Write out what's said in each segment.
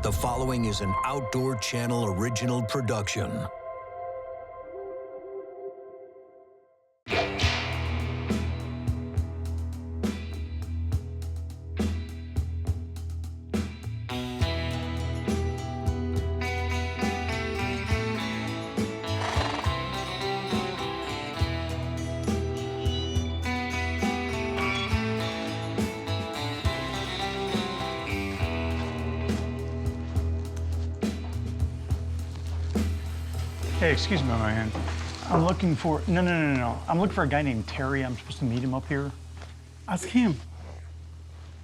The following is an Outdoor Channel original production. Hey, excuse me, my man. I'm looking for, no. I'm looking for a guy named Terry. I'm supposed to meet him up here. Ask him.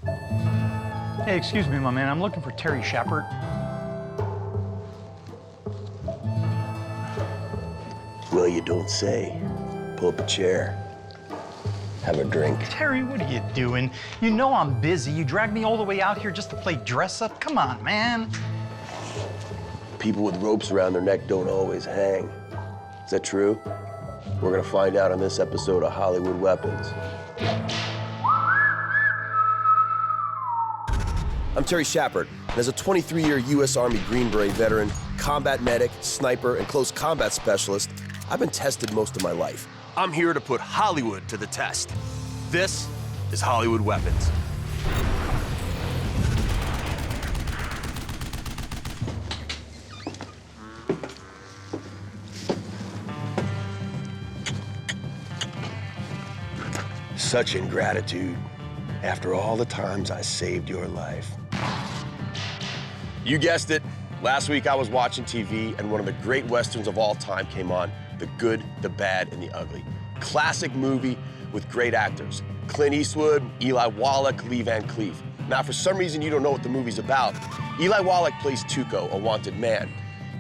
Hey, excuse me, my man. I'm looking for Terry Shappert. Well, you don't say. Pull up a chair. Have a drink. Terry, what are you doing? You know I'm busy. You dragged me all the way out here just to play dress up? Come on, man. People with ropes around their neck don't always hang. Is that true? We're gonna find out on this episode of Hollywood Weapons. I'm Terry Shappert, and as a 23-year U.S. Army Green Beret veteran, combat medic, sniper, and close combat specialist, I've been tested most of my life. I'm here to put Hollywood to the test. This is Hollywood Weapons. Such ingratitude after all the times I saved your life. You guessed it. Last week I was watching TV and one of the great westerns of all time came on, The Good, the Bad, and the Ugly. Classic movie with great actors. Clint Eastwood, Eli Wallach, Lee Van Cleef. Now, for some reason you don't know what the movie's about. Eli Wallach plays Tuco, a wanted man.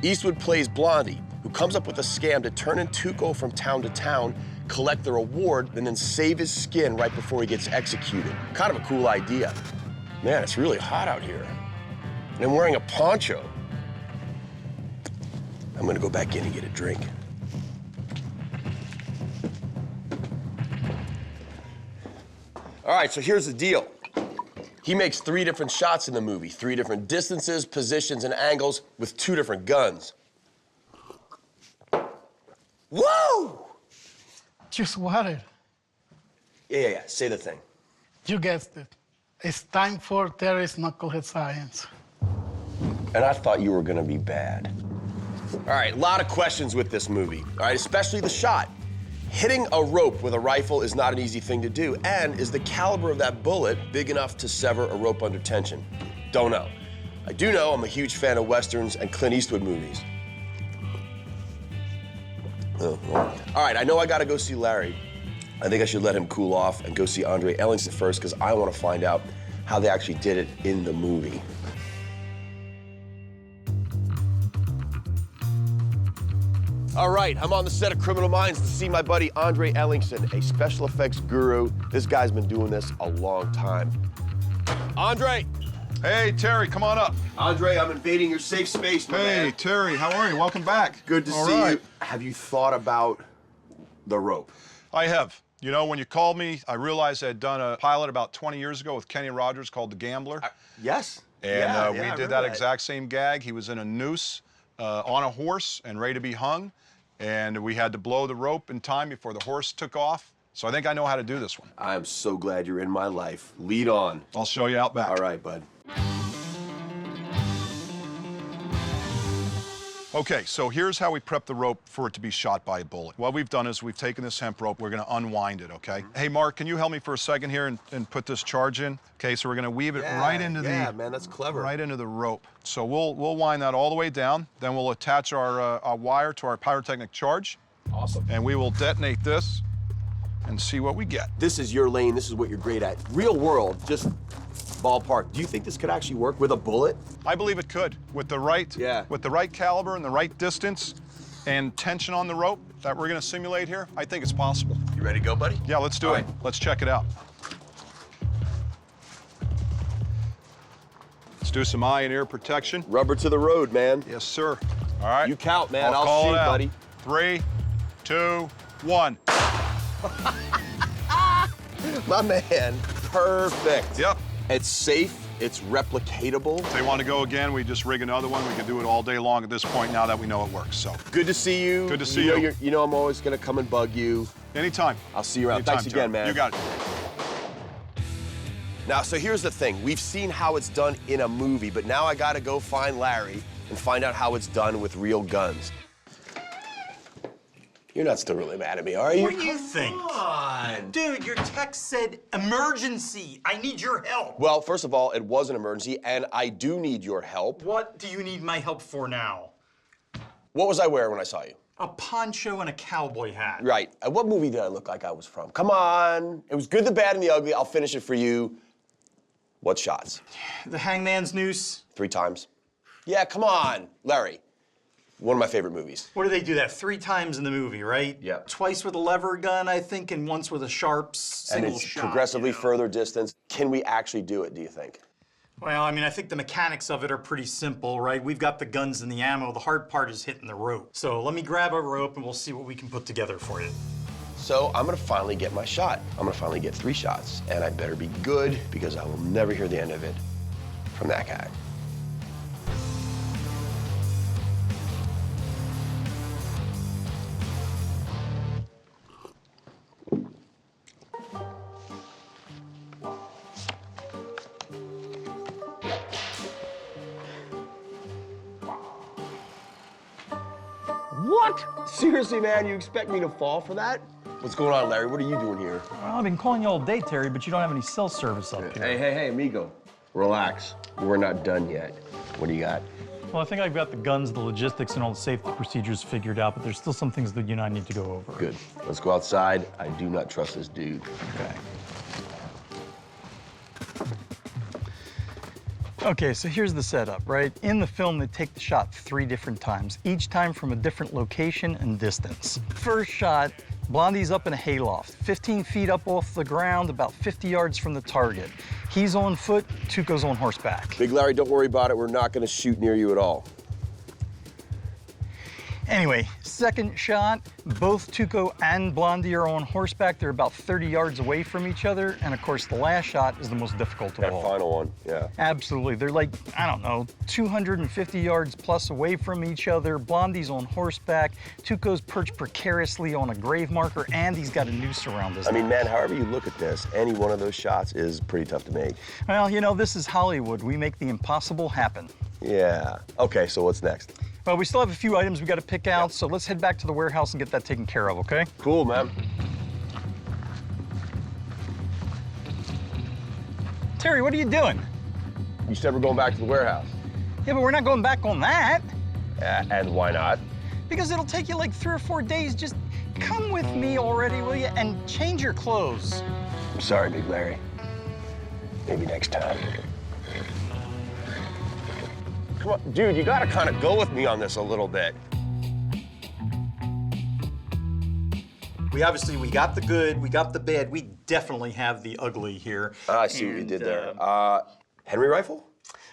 Eastwood plays Blondie, who comes up with a scam to turn in Tuco from town to town, collect the reward, and then save his skin right before he gets executed. Kind of a cool idea. Man, it's really hot out here. And I'm wearing a poncho. I'm gonna go back in and get a drink. All right, so here's the deal. He makes 3 different shots in the movie, 3 different distances, positions, and angles with 2 different guns. Whoa! Just water. Yeah. Say the thing. You guessed it. It's time for Terry's knucklehead science. And I thought you were gonna be bad. All right, a lot of questions with this movie, all right, especially the shot. Hitting a rope with a rifle is not an easy thing to do, and is the caliber of that bullet big enough to sever a rope under tension? Don't know. I do know I'm a huge fan of Westerns and Clint Eastwood movies. Oh, well. All right, I know I gotta go see Larry. I think I should let him cool off and go see Andre Ellson first, because I want to find out how they actually did it in the movie. All right, I'm on the set of Criminal Minds to see my buddy Andre Ellson, a special effects guru. This guy's been doing this a long time. Andre! Hey, Terry, come on up. Andre, I'm invading your safe space, my man. Hey, Terry, how are you? Welcome back. Good to see you. Have you thought about the rope? I have. You know, when you called me, I realized I had done a pilot about 20 years ago with Kenny Rogers called The Gambler. Yes. And I we did that exact same gag. He was in a noose on a horse and ready to be hung. And we had to blow the rope in time before the horse took off. So I think I know how to do this one. I'm so glad you're in my life. Lead on. I'll show you out back. All right, bud. Okay, so here's how we prep the rope for it to be shot by a bullet. What we've done is we've taken this hemp rope, we're gonna unwind it, okay? Hey, Mark, can you help me for a second here and put this charge in? Okay, so we're gonna weave it right into Yeah, man, that's clever. right into the rope. So we'll wind that all the way down, then we'll attach our wire to our pyrotechnic charge. Awesome. And we will detonate this and see what we get. This is your lane, this is what you're great at. Real world, just ballpark. Do you think this could actually work with a bullet? I believe it could, with the right caliber and the right distance and tension on the rope that we're gonna simulate here. I think it's possible. You ready to go, buddy? Yeah, let's do it. Let's check it out. Let's do some eye and ear protection. Rubber to the road, man. Yes, sir. All right. You count, man. I'll call shoot, it out. buddy. 3, 2, 1. My man, perfect. Yep. It's safe, It's replicatable. If they want to go again, we just rig another one. We can do it all day long at this point now that we know it works. So Good to see you. Good to see you. You know I'm always going to come and bug you. Anytime. I'll see you around. Anytime, Thanks again, Terry. man. You got it. Now, so here's the thing. We've seen how it's done in a movie, but now I got to go find Larry and find out how it's done with real guns. You're not still really mad at me, are you? What do you think? Come on. Dude, your text said emergency. I need your help. Well, first of all, it was an emergency, and I do need your help. What do you need my help for now? What was I wearing when I saw you? A poncho and a cowboy hat. Right. What movie did I look like I was from? Come on. It was Good, the Bad, and the Ugly. I'll finish it for you. What shots? The Hangman's Noose. 3 times. Yeah, come on. Larry. One of my favorite movies. What do they do that 3 times in the movie, right? Yeah. Twice with a lever gun, I think, and once with a sharp single And it's shot. progressively further distance. Can we actually do it, do you think? Well, I mean, I think the mechanics of it are pretty simple, right? We've got the guns and the ammo. The hard part is hitting the rope. So let me grab a rope and we'll see what we can put together for you. So I'm gonna finally get my shot. I'm gonna finally get 3 shots, and I better be good because I will never hear the end of it from that guy. What? Seriously, man, you expect me to fall for that? What's going on, Larry? What are you doing here? Well, I've been calling you all day, Terry, but you don't have any cell service up here. Hey, amigo. Relax. We're not done yet. What do you got? Well, I think I've got the guns, the logistics, and all the safety procedures figured out, but there's still some things that you and I need to go over. Good. Let's go outside. I do not trust this dude. Okay. Okay, so here's the setup, right? In the film, they take the shot 3 different times, each time from a different location and distance. First shot, Blondie's up in a hayloft, 15 feet up off the ground, about 50 yards from the target. He's on foot, Tuco's on horseback. Big Larry, don't worry about it. We're not going to shoot near you at all. Anyway, second shot, both Tuco and Blondie are on horseback. They're about 30 yards away from each other. And of course, the last shot is the most difficult of That all. final one, yeah. Absolutely. They're like, I don't know, 250 yards plus away from each other. Blondie's on horseback. Tuco's perched precariously on a grave marker, and he's got a noose around his I mean, neck. man, however you look at this, any one of those shots is pretty tough to make. Well, you know, this is Hollywood. We make the impossible happen. Yeah. Okay, so what's next? Well, we still have a few items we got to pick out, so let's head back to the warehouse and get that taken care of, okay? Cool, man. Terry, what are you doing? You said we're going back to the warehouse. Yeah, but we're not going back on that. And why not? Because it'll take you like 3 or 4 days. Just come with me already, will you? And change your clothes. I'm sorry, Big Larry. Maybe next time. Come on, dude, you gotta kind of go with me on this a little bit. We got the good, we got the bad. We definitely have the ugly here. I see what you did there. Henry rifle?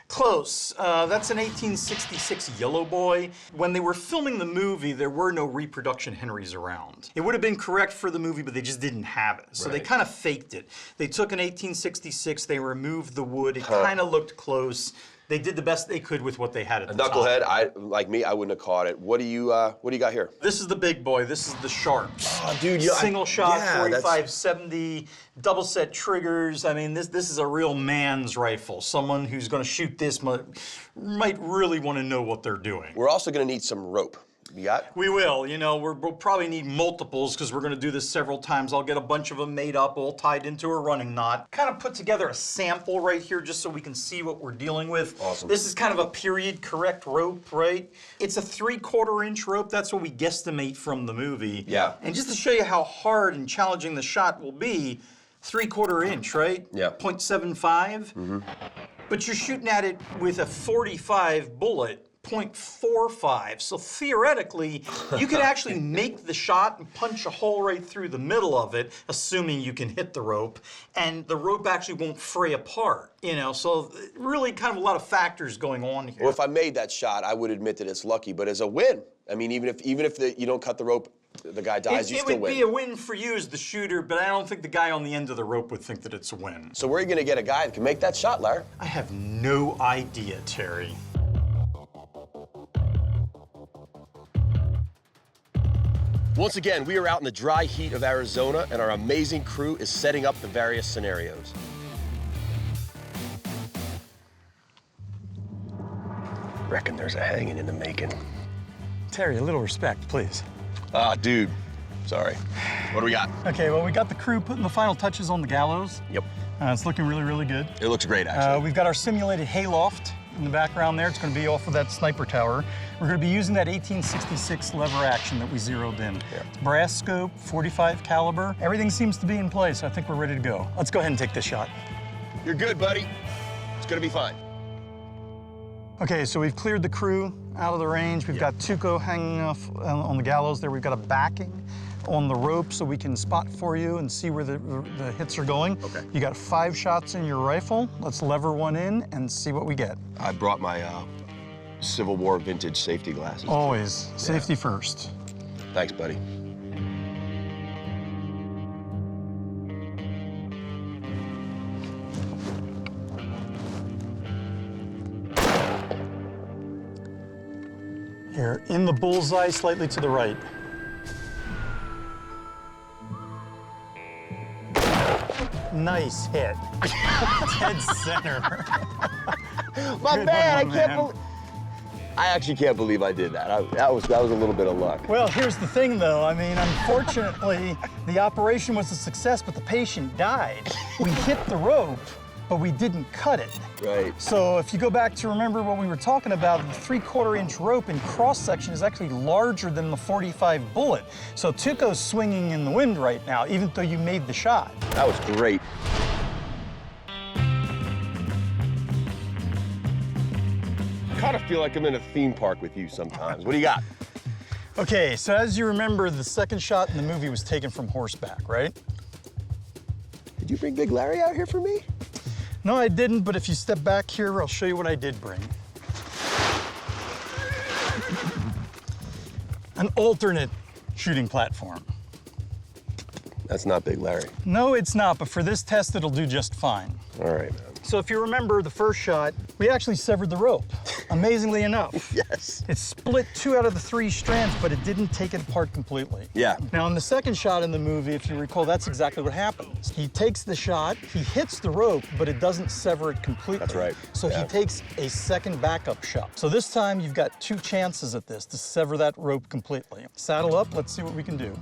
Close. That's an 1866 Yellow Boy. When they were filming the movie, there were no reproduction Henrys around. It would have been correct for the movie, but they just didn't have it. So they kind of faked it. They took an 1866, they removed the wood, it kind of looked close. They did the best they could with what they had at the time. Knucklehead, like me, I wouldn't have caught it. What do you got here? This is the big boy. This is the Sharps. Oh, dude, Single shot, yeah, 45-70, double set triggers. I mean, this is a real man's rifle. Someone who's going to shoot this might really want to know what they're doing. We're also gonna need some rope. You got? We will. You know, we'll probably need multiples because we're going to do this several times. I'll get a bunch of them made up, all tied into a running knot. Kind of put together a sample right here just so we can see what we're dealing with. Awesome. This is kind of a period correct rope, right? It's a 3/4 inch rope. That's what we guesstimate from the movie. Yeah. And just to show you how hard and challenging the shot will be, 3/4 inch, right? Yeah. 0.75. Mm-hmm. But you're shooting at it with a 45 bullet. 0.45. So theoretically, you could actually make the shot and punch a hole right through the middle of it, assuming you can hit the rope, and the rope actually won't fray apart, you know? So really kind of a lot of factors going on here. Well, if I made that shot, I would admit that it's lucky, but as a win, I mean, even if you don't cut the rope the guy dies, you It still would win. be a win for you as the shooter, but I don't think the guy on the end of the rope would think that it's a win. So where are you gonna get a guy that can make that shot, Larry? I have no idea, Terry. Once again, we are out in the dry heat of Arizona, and our amazing crew is setting up the various scenarios. Reckon there's a hanging in the making. Terry, a little respect, please. Ah, dude, sorry. What do we got? Okay, well, we got the crew putting the final touches on the gallows. Yep. It's looking really, really good. It looks great, actually. We've got our simulated hayloft in the background there. It's going to be off of that sniper tower. We're going to be using that 1866 lever action that we zeroed in. Yeah. Brass scope, 45 caliber. Everything seems to be in place. I think we're ready to go. Let's go ahead and take this shot. You're good, buddy. It's gonna be fine. Okay, so we've cleared the crew out of the range. We've got Tuco hanging off on the gallows there. We've got a backing on the rope so we can spot for you and see where the hits are going. Okay. You got 5 shots in your rifle. Let's lever one in and see what we get. I brought my Civil War vintage safety glasses. Always, safety first. Thanks, buddy. Here, in the bullseye, slightly to the right. Nice hit. Dead center. My Good bad, one, I man. actually can't believe I did that. That was a little bit of luck. Well, here's the thing, though. I mean, unfortunately, the operation was a success, but the patient died. We hit the rope, but we didn't cut it. Right. So if you go back to remember what we were talking about, the 3/4 inch rope in cross section is actually larger than the 45 bullet. So Tuco's swinging in the wind right now, even though you made the shot. That was great. I kind of feel like I'm in a theme park with you sometimes. What do you got? Okay, so as you remember, the second shot in the movie was taken from horseback, right? Did you bring Big Larry out here for me? No, I didn't, but if you step back here, I'll show you what I did bring. An alternate shooting platform. That's not Big Larry. No, it's not, but for this test, it'll do just fine. All right, man. So if you remember the first shot, we actually severed the rope, amazingly enough. Yes. It split 2 out of the 3 strands, but it didn't take it apart completely. Yeah. Now, in the second shot in the movie, if you recall, that's exactly what happens. He takes the shot, he hits the rope, but it doesn't sever it completely. That's right. So Yeah. he takes a second backup shot. So this time, you've got 2 chances at this to sever that rope completely. Saddle up, let's see what we can do.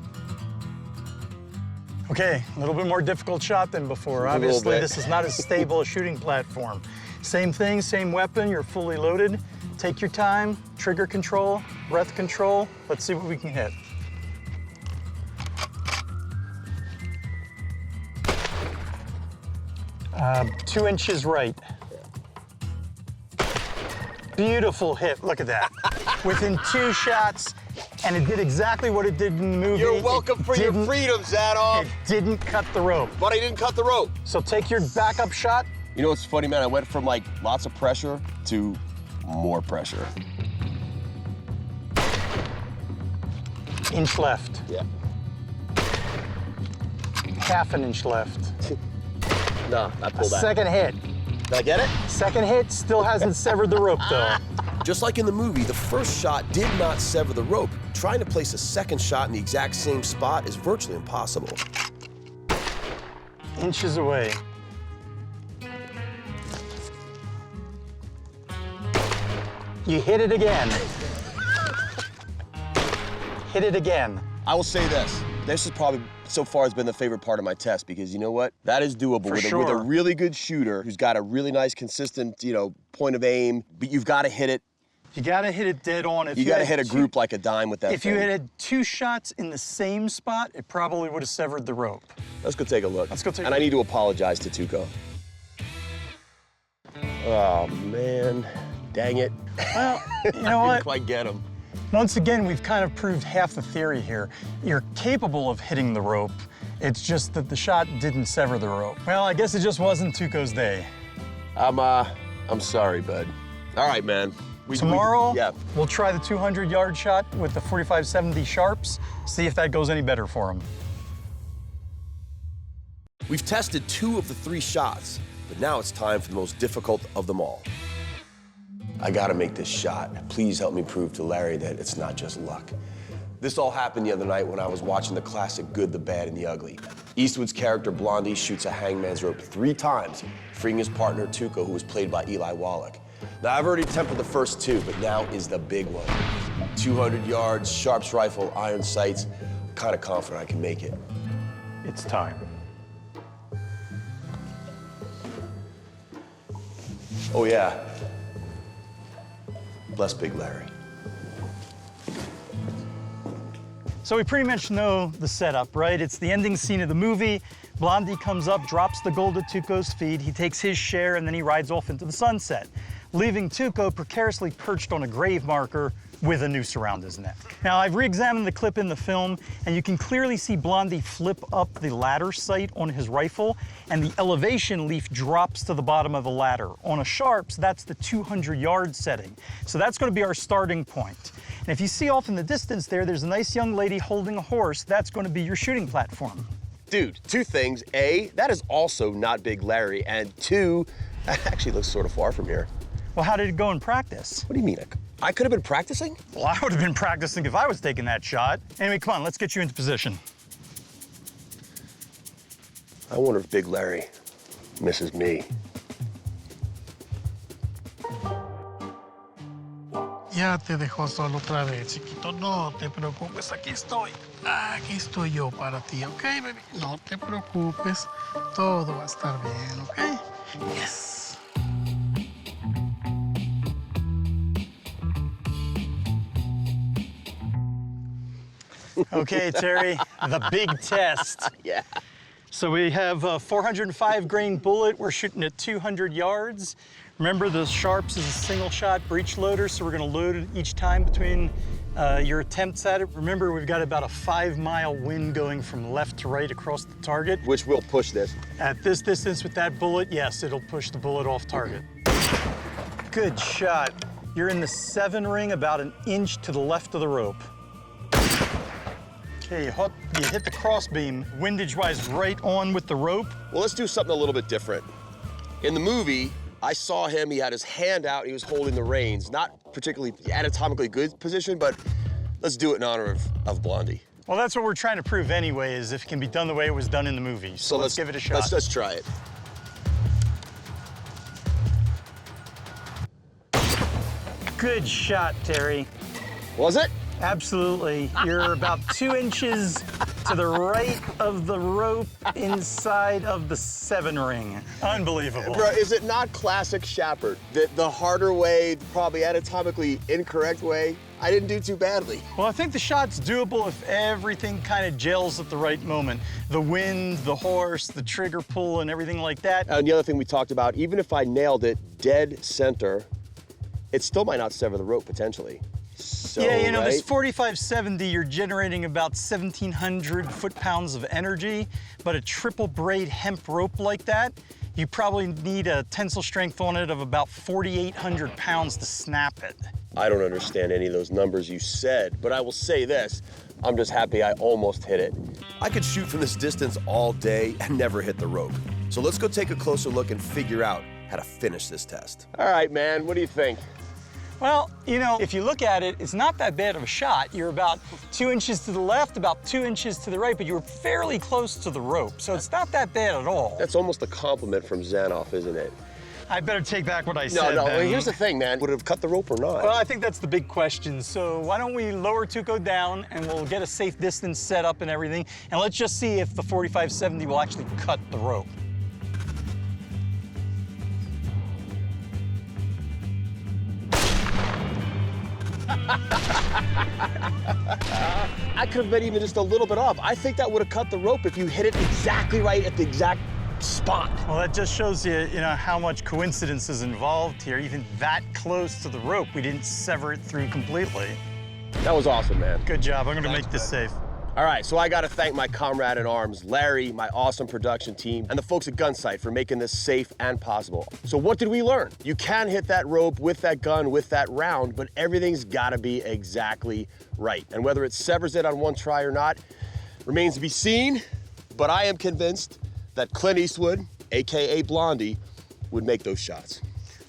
Okay, a little bit more difficult shot than before. little Obviously, bit. this is not as stable a shooting platform. Same thing, same weapon, you're fully loaded. Take your time, trigger control, breath control. Let's see what we can hit. Uh, 2 inches right. Beautiful hit, look at that. Within 2 shots, and it did exactly what it did in the movie. You're welcome for your freedom, Zanoff. It didn't cut the rope. But I didn't cut the rope. So take your backup shot. You know what's funny, man? I went from like lots of pressure to more pressure. Inch left. Yeah. Half an inch left. No, I pulled that. Second hit. Did I get it? Second hit still hasn't severed the rope, though. Just like in the movie, the first shot did not sever the rope. Trying to place a second shot in the exact same spot is virtually impossible. Inches away. You hit it again. Hit it again. I will say this. This is probably, so far, has been the favorite part of my test because you know what? That is doable with a really good shooter who's got a really nice, consistent, point of aim, but you've got to hit it. You gotta hit it dead on. If You got to hit a group like a dime with that If thing. you had 2 shots in the same spot, it probably would have severed the rope. Let's go take a look. Let's go take a And I need to apologize to Tuco. Oh, man. Dang it. Well, you know I what? didn't quite get him. Once again, we've kind of proved half the theory here. You're capable of hitting the rope. It's just that the shot didn't sever the rope. Well, I guess it just wasn't Tuco's day. I'm sorry, bud. All right, man. Tomorrow, yeah. we'll try the 200-yard shot with the 45-70 sharps, see if that goes any better for him. We've tested 2 of the 3 shots, but now it's time for the most difficult of them all. I gotta make this shot. Please help me prove to Larry that it's not just luck. This all happened the other night when I was watching the classic Good, the Bad, and the Ugly. Eastwood's character, Blondie, shoots a hangman's rope 3 times, freeing his partner, Tuco, who was played by Eli Wallach. Now, I've already attempted the first 2, but now is the big one. 200 yards, sharps rifle, iron sights. I'm kind of confident I can make it. It's time. Oh, yeah. Bless Big Larry. So we pretty much know the setup, right? It's the ending scene of the movie. Blondie comes up, drops the gold at Tuco's feet. He takes his share, and then he rides off into the sunset, leaving Tuco precariously perched on a grave marker with a noose around his neck. Now, I've re-examined the clip in the film, and you can clearly see Blondie flip up the ladder sight on his rifle, and the elevation leaf drops to the bottom of the ladder. On a sharps, that's the 200-yard setting. So that's going to be our starting point. And if you see off in the distance there's a nice young lady holding a horse. That's going to be your shooting platform. Dude, 2 things. A, that is also not Big Larry, and 2, that actually looks sort of far from here. Well, how did it go in practice? What do you mean? I could have been practicing? Well, I would have been practicing if I was taking that shot. Anyway, come on, let's get you into position. I wonder if Big Larry misses me. Ya te dejó solo otra vez, chiquito. No te preocupes, aquí estoy. Aquí estoy yo para ti, ¿ok, baby? No te preocupes. Todo va a estar bien, ¿ok? Yes. Okay, Terry, the big test. Yeah. So we have a 405 grain bullet. We're shooting at 200 yards. Remember, the sharps is a single shot breech loader, so we're gonna load it each time between your attempts at it. Remember, we've got about a 5-mile wind going from left to right across the target. Which will push this. At this distance with that bullet, yes, it'll push the bullet off target. Good shot. You're in the 7 ring, about an inch to the left of the rope. Okay, you hit the crossbeam, windage-wise right on with the rope. Well, let's do something a little bit different. In the movie, I saw him, he had his hand out, he was holding the reins. Not particularly anatomically good position, but let's do it in honor of Blondie. Well, that's what we're trying to prove anyway, is if it can be done the way it was done in the movie. So let's give it a shot. Let's try it. Good shot, Terry. Was it? Absolutely. You're about 2 inches to the right of the rope inside of the 7 ring. Unbelievable. Bro, is it not classic Shappert? The harder way, probably anatomically incorrect way? I didn't do too badly. Well, I think the shot's doable if everything kind of gels at the right moment. The wind, the horse, the trigger pull, and everything like that. And the other thing we talked about, even if I nailed it dead center, it still might not sever the rope, potentially. So, yeah, you know, right? this 45-70, you're generating about 1,700 foot-pounds of energy, but a triple braid hemp rope like that, you probably need a tensile strength on it of about 4,800 pounds to snap it. I don't understand any of those numbers you said, but I will say this, I'm just happy I almost hit it. I could shoot from this distance all day and never hit the rope. So let's go take a closer look and figure out how to finish this test. All right, man, what do you think? Well, you know, if you look at it, it's not that bad of a shot. You're about 2 inches to the left, about 2 inches to the right, but you were fairly close to the rope, so it's not that bad at all. That's almost a compliment from Zanoff, isn't it? I better take back what I said. No, then. here's the thing, man. Would it have cut the rope or not? Well, I think that's the big question. So why don't we lower Tuco down and we'll get a safe distance set up and everything, and let's just see if the 45-70 will actually cut the rope. I could have been even just a little bit off. I think that would have cut the rope if you hit it exactly right at the exact spot. Well, that just shows you, how much coincidence is involved here. Even that close to the rope, we didn't sever it through completely. That was awesome, man. Good job. I'm going to make this safe. All right, so I gotta thank my comrade in arms, Larry, my awesome production team, and the folks at Gunsite for making this safe and possible. So what did we learn? You can hit that rope with that gun, with that round, but everything's gotta be exactly right. And whether it severs it on one try or not, remains to be seen, but I am convinced that Clint Eastwood, AKA Blondie, would make those shots.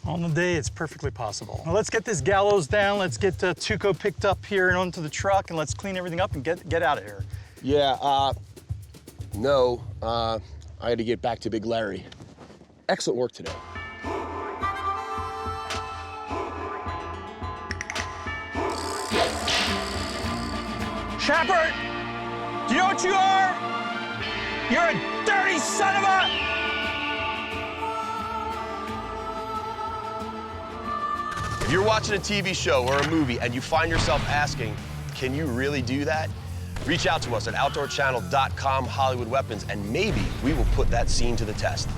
On the day, it's perfectly possible. Now let's get this gallows down. Let's get Tuco picked up here and onto the truck, and let's clean everything up and get out of here. Yeah, I had to get back to Big Larry. Excellent work today. Shappert, do you know what you are? You're a dirty son of a... If you're watching a TV show or a movie and you find yourself asking, can you really do that? Reach out to us at outdoorchannel.com Hollywood Weapons, and maybe we will put that scene to the test.